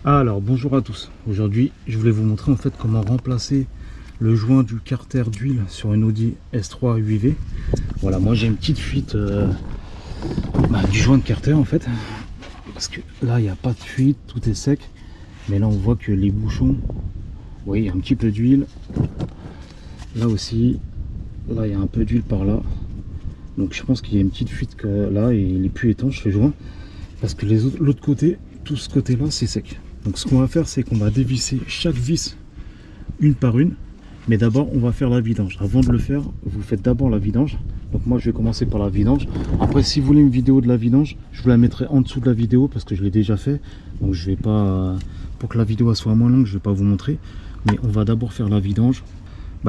Alors bonjour à tous, aujourd'hui je voulais vous montrer en fait comment remplacer le joint du carter d'huile sur une Audi S3 8V. Voilà, moi j'ai une petite fuite du joint de carter en fait, parce que là il n'y a pas de fuite, tout est sec, mais là on voit que les bouchons, oui, il y a un petit peu d'huile, là aussi, là il y a un peu d'huile par là, donc je pense qu'il y a une petite fuite que là et il est plus étanche ce joint, parce que l'autre côté, tout ce côté là c'est sec. Donc ce qu'on va faire, c'est qu'on va dévisser chaque vis une par une, mais d'abord on va faire la vidange. Avant de le faire, vous faites d'abord la vidange. Donc moi je vais commencer par la vidange. Après, si vous voulez une vidéo de la vidange, je vous la mettrai en dessous de la vidéo parce que je l'ai déjà fait. Donc je vais pas, pour que la vidéo soit moins longue, je vais pas vous montrer, mais on va d'abord faire la vidange.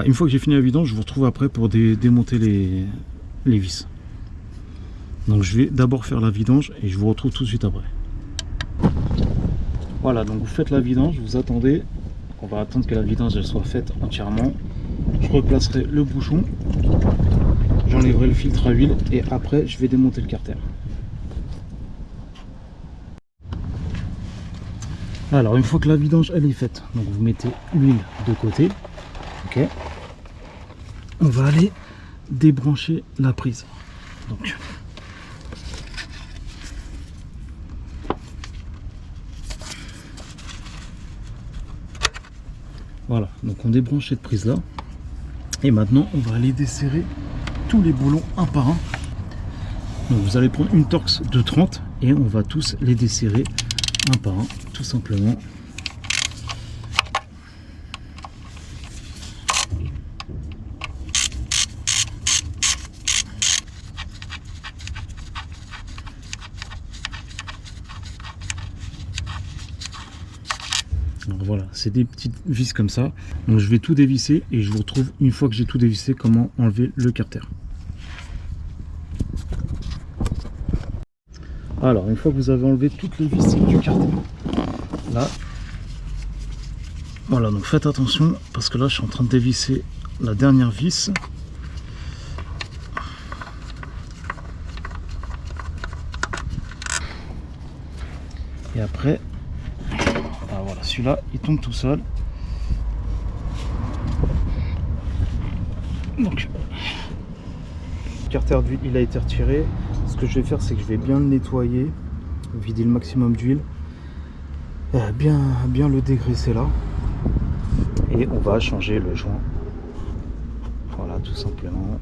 Une fois que j'ai fini la vidange, je vous retrouve après pour démonter les vis. Donc je vais d'abord faire la vidange et je vous retrouve tout de suite après. Voilà, donc vous faites la vidange, vous attendez, on va attendre que la vidange elle soit faite entièrement. Je replacerai le bouchon, j'enlèverai le filtre à huile et après je vais démonter le carter. Alors une fois que la vidange elle est faite, donc vous mettez l'huile de côté, ok. On va aller débrancher la prise. Donc voilà, donc on débranche cette prise là. Et maintenant on va aller desserrer tous les boulons un par un. Donc vous allez prendre une Torx de 30 et on va tous les desserrer un par un, tout simplement. Alors voilà, c'est des petites vis comme ça. Donc je vais tout dévisser et je vous retrouve une fois que j'ai tout dévissé comment enlever le carter. Alors une fois que vous avez enlevé toutes les vis du carter, là, voilà, donc faites attention parce que là je suis en train de dévisser la dernière vis. Et après, voilà, celui-là il tombe tout seul. Donc le carter d'huile il a été retiré. Ce que je vais faire, c'est que je vais bien le nettoyer, vider le maximum d'huile, bien le dégraisser là, et on va changer le joint. Voilà, tout simplement.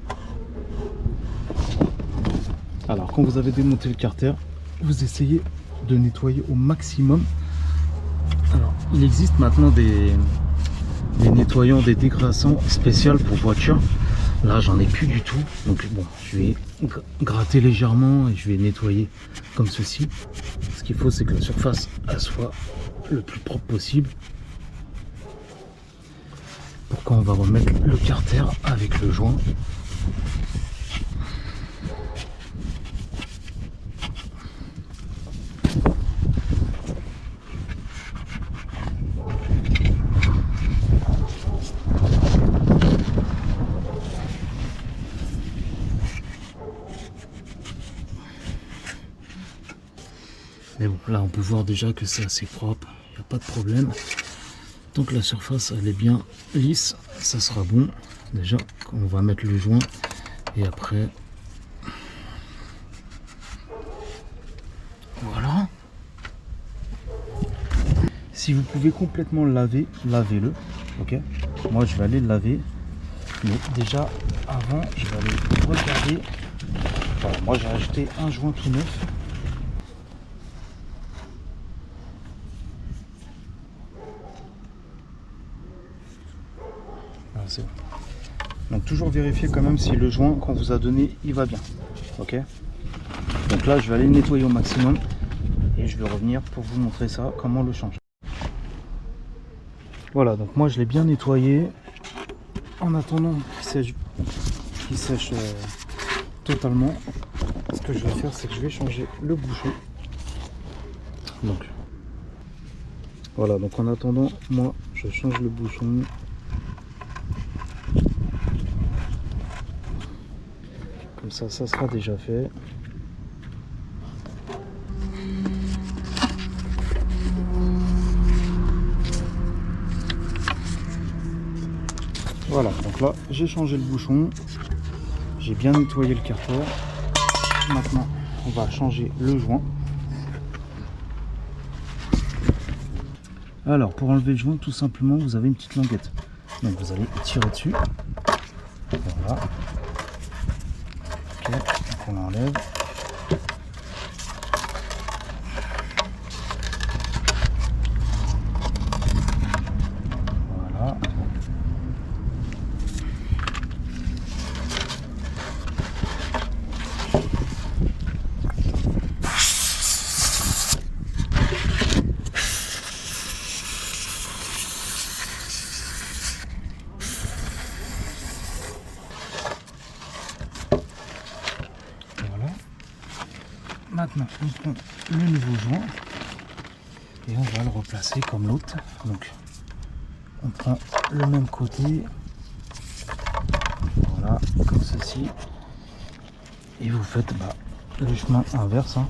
Alors quand vous avez démonté le carter, vous essayez de nettoyer au maximum. Alors il existe maintenant des nettoyants, des dégraissants spéciaux pour voiture. Là j'en ai plus du tout, donc bon, je vais gratter légèrement et je vais nettoyer comme ceci. Ce qu'il faut, c'est que la surface elle soit le plus propre possible pour quand on va remettre le carter avec le joint. Mais bon, là on peut voir déjà que c'est assez propre, il n'y a pas de problème. Tant que la surface elle est bien lisse, ça sera bon. Déjà, on va mettre le joint et après, voilà. Si vous pouvez complètement le laver, lavez-le, ok. Moi je vais aller le laver, mais déjà avant, je vais aller regarder. Voilà, moi j'ai acheté un joint tout neuf. C'est bon. Donc toujours vérifier quand même si le joint qu'on vous a donné il va bien, ok. Donc là je vais aller le nettoyer au maximum et je vais revenir pour vous montrer ça, comment le changer. Voilà, donc moi je l'ai bien nettoyé. En attendant qu'il sèche totalement, ce que je vais faire, c'est que je vais changer le bouchon. Donc voilà, donc en attendant, moi je change le bouchon. Comme ça sera déjà fait. Donc là, j'ai changé le bouchon, j'ai bien nettoyé le carter. Maintenant, on va changer le joint. Alors, pour enlever le joint, tout simplement, vous avez une petite languette. Donc, vous allez tirer dessus. Voilà. Ok, donc on l'enlève. Voilà. Maintenant, on prend le nouveau joint et on va le replacer comme l'autre. Donc, on prend le même côté, voilà, comme ceci, et vous faites le chemin inverse. Hein.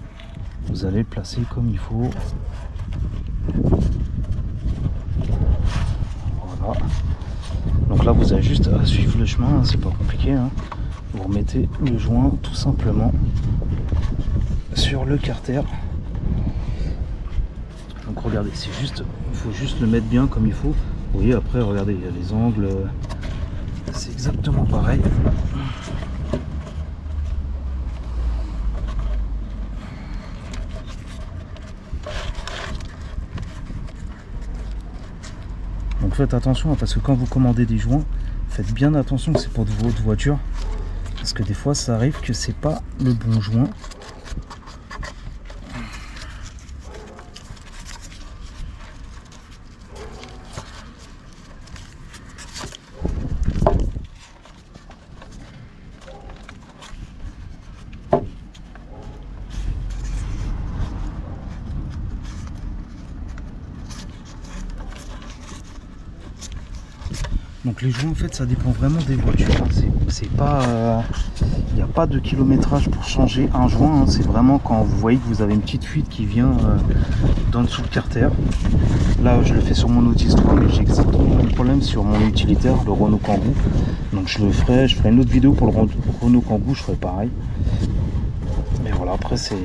Vous allez le placer comme il faut. Voilà. Donc là, vous avez juste à suivre le chemin, hein, c'est pas compliqué. Hein. Vous remettez le joint tout simplement sur le carter. Donc regardez, c'est juste, il faut juste le mettre bien comme il faut. Vous voyez, après regardez, il y a les angles, c'est exactement pareil. Donc faites attention, parce que quand vous commandez des joints, faites bien attention que c'est pour votre voiture, parce que des fois ça arrive que c'est pas le bon joint. Donc les joints, en fait, ça dépend vraiment des voitures. Hein. C'est pas, il n'y a pas de kilométrage pour changer un joint. Hein. C'est vraiment quand vous voyez que vous avez une petite fuite qui vient dans dessous le carter. Là, je le fais sur mon Audi S3, mais j'ai exactement le même problème sur mon utilitaire, le Renault Kangoo. Donc je ferai une autre vidéo pour le Renault Kangoo, je ferai pareil. Mais voilà, après c'est,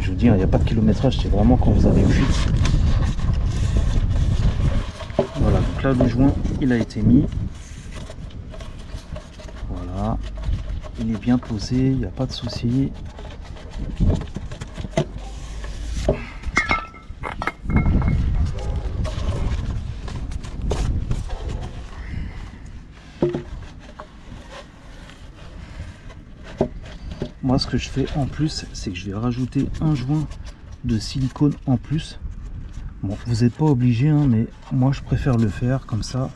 je vous dis, il n'y a pas de kilométrage. C'est vraiment quand vous avez une fuite. Voilà, donc là le joint il a été mis. Voilà, il est bien posé, il n'y a pas de souci. Moi ce que je fais en plus, c'est que je vais rajouter un joint de silicone en plus. Bon, vous n'êtes pas obligé, hein, mais moi je préfère le faire comme ça.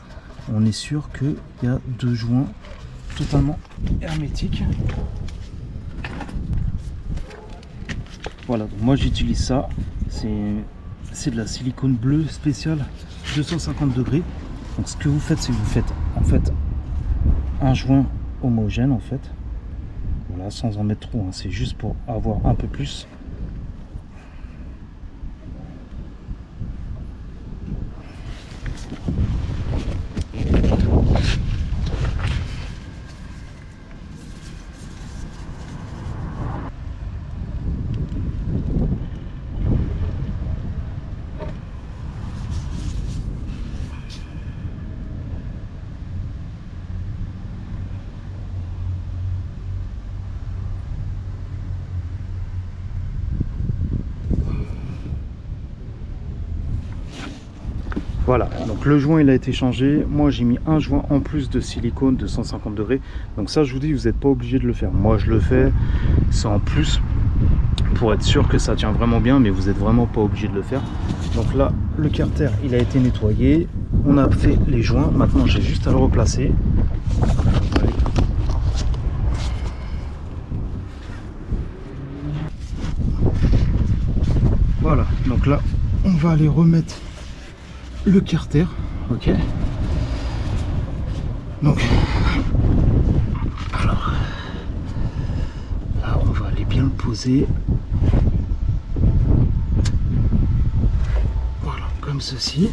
On est sûr qu'il y a deux joints totalement hermétiques. Voilà, donc moi j'utilise ça. C'est de la silicone bleue spéciale 250 degrés. Donc ce que vous faites, c'est que vous faites en fait un joint homogène en fait. Voilà, sans en mettre trop, hein, c'est juste pour avoir un peu plus. Voilà, donc le joint il a été changé. Moi j'ai mis un joint en plus de silicone de 150 degrés. Donc ça je vous dis, vous n'êtes pas obligé de le faire. Moi je le fais, c'est en plus pour être sûr que ça tient vraiment bien, mais vous n'êtes vraiment pas obligé de le faire. Donc là le carter il a été nettoyé. On a fait les joints. Maintenant j'ai juste à le replacer. Voilà, donc là on va aller remettre le carter, ok. Donc, alors, là on va aller bien le poser. Voilà, comme ceci.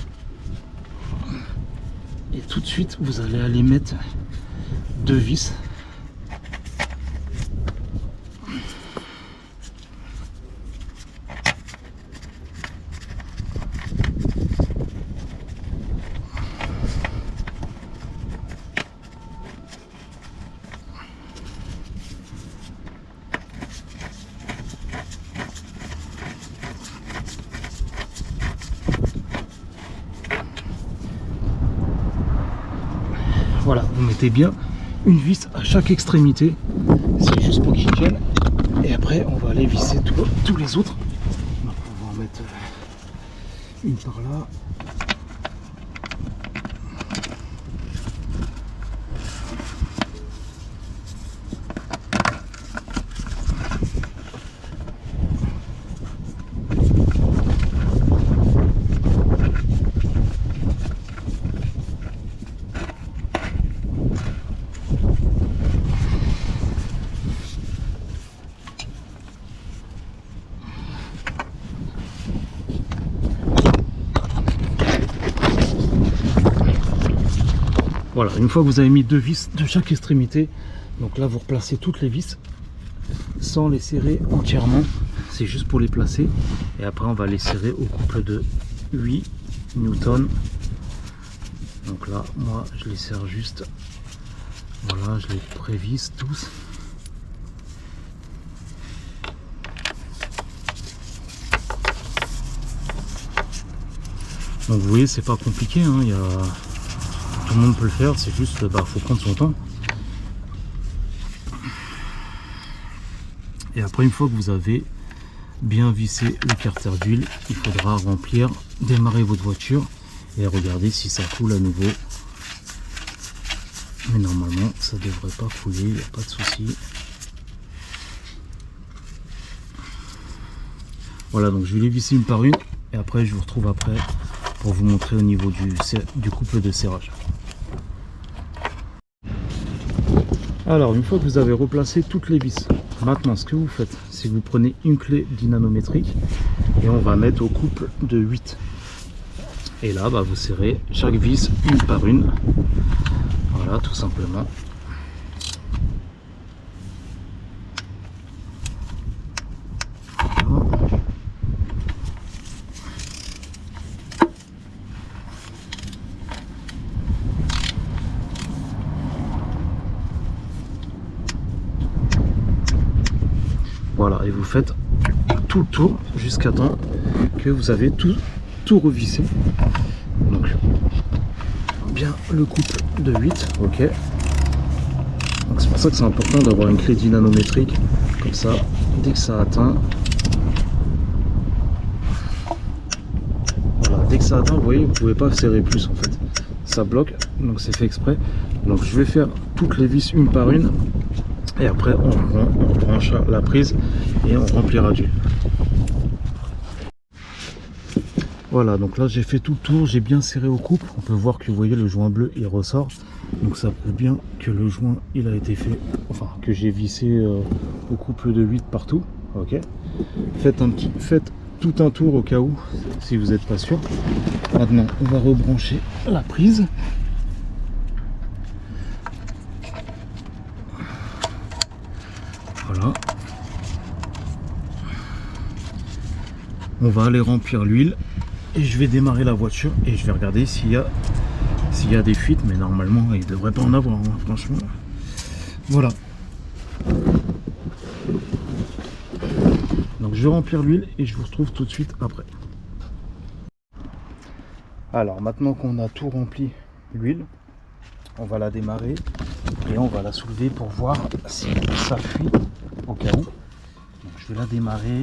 Et tout de suite, vous allez aller mettre 2 vis. Voilà, vous mettez bien une vis à chaque extrémité, c'est juste pour qu'ils tiennent. Et après, on va aller visser tous les autres. Donc, on va en mettre une par là. Voilà, une fois que vous avez mis 2 vis de chaque extrémité, donc là vous replacez toutes les vis sans les serrer entièrement, c'est juste pour les placer. Et après on va les serrer au couple de 8 newtons. Donc là, moi je les serre juste, voilà, je les prévisse tous. Donc vous voyez, c'est pas compliqué, hein, tout le monde peut le faire, c'est juste, faut prendre son temps. Et après, une fois que vous avez bien vissé le carter d'huile, il faudra remplir, démarrer votre voiture et regarder si ça coule à nouveau. Mais normalement, ça devrait pas couler, il n'y a pas de souci. Voilà, donc je vais les visser une par une et après je vous retrouve après pour vous montrer au niveau du couple de serrage. Alors, une fois que vous avez replacé toutes les vis, maintenant ce que vous faites, c'est que vous prenez une clé dynanométrique et on va mettre au couple de 8. Et là, vous serrez chaque vis une par une. Voilà, tout simplement. Voilà, et vous faites tout le tour jusqu'à temps que vous avez tout revissé. Donc, bien le couple de 8, ok. Donc c'est pour ça que c'est important d'avoir une clé dynanométrique, comme ça, dès que ça atteint, voilà, dès que ça atteint, vous voyez, vous pouvez pas serrer plus en fait. Ça bloque, donc c'est fait exprès. Donc je vais faire toutes les vis une par une. Et après on branchera la prise et on remplira d'huile. Voilà, donc là j'ai fait tout le tour, j'ai bien serré au couple. On peut voir que vous voyez le joint bleu il ressort. Donc ça prouve bien que le joint il a été fait, enfin que j'ai vissé au couple de 8 partout. Ok. Faites tout un tour au cas où si vous n'êtes pas sûr. Maintenant on va rebrancher la prise. Voilà. On va aller remplir l'huile et je vais démarrer la voiture et je vais regarder s'il y a des fuites, mais normalement il ne devrait pas en avoir, hein, franchement. Voilà. Donc je vais remplir l'huile et je vous retrouve tout de suite après. Alors maintenant qu'on a tout rempli l'huile, on va la démarrer et on va la soulever pour voir si ça fuit au cas où. Donc, je vais la démarrer.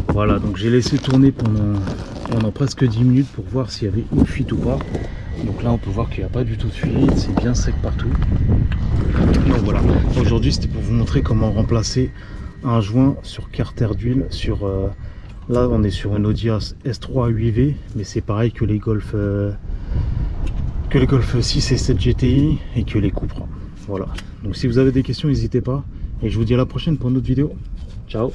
Voilà, donc j'ai laissé tourner pendant presque 10 minutes pour voir s'il y avait une fuite ou pas. Donc là on peut voir qu'il n'y a pas du tout de fuite, c'est bien sec partout. Donc voilà, aujourd'hui c'était pour vous montrer comment remplacer un joint sur carter d'huile sur là on est sur une Audi S3 8V, mais c'est pareil que les Golf 6 et 7 GTI et que les Cupra. Voilà, donc si vous avez des questions n'hésitez pas, et je vous dis à la prochaine pour une autre vidéo. Ciao.